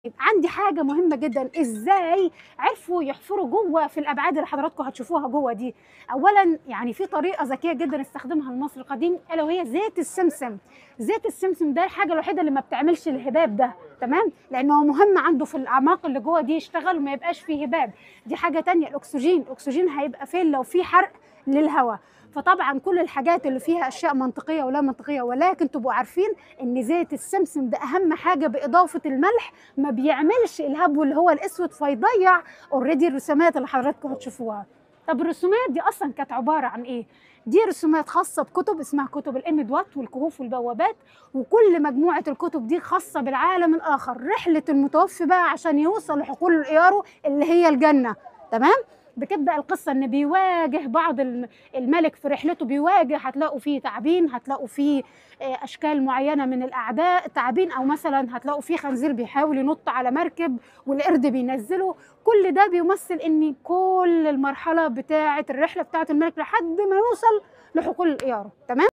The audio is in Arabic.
عندي حاجة مهمة جدًا، إزاي عرفوا يحفروا جوّه في الأبعاد اللي حضراتكم هتشوفوها جوّه دي؟ أولًا يعني في طريقة ذكية جدًا استخدمها المصري القديم ألا وهي زيت السمسم، زيت السمسم ده الحاجة الوحيدة اللي ما بتعملش الهباب ده، تمام؟ لأنه هو مهم عنده في الأعماق اللي جوّه دي يشتغل وما يبقاش فيه هباب، دي حاجة تانية الأكسجين هيبقى فين لو في حرق للهوا، فطبعًا كل الحاجات اللي فيها أشياء منطقية ولا منطقية، ولكن تبقوا عارفين إن زيت السمسم ده أهم حاجة بإضافة الملح ما بيعملش الهبو اللي هو الأسود فيضيّع already الرسومات اللي حضراتكم هتشوفوها. طب الرسومات دي أصلًا كانت عبارة عن إيه؟ دي رسومات خاصة بكتب اسمها كتب الإمدوات والكهوف والبوابات، وكل مجموعة الكتب دي خاصة بالعالم الآخر، رحلة المتوفي بقى عشان يوصل لحقول إياره اللي هي الجنة، تمام؟ بتبدأ القصة إن بيواجه بعض الملك في رحلته هتلاقوا فيه تعابين، هتلاقوا فيه أشكال معينة من الأعداء تعابين، أو مثلًا هتلاقوا فيه خنزير بيحاول ينط على مركب والقرد بينزّله، كل ده بيمثل إن كل المرحلة بتاعة الرحلة بتاعة الملك لحد ما يوصل لحقول إياره، تمام؟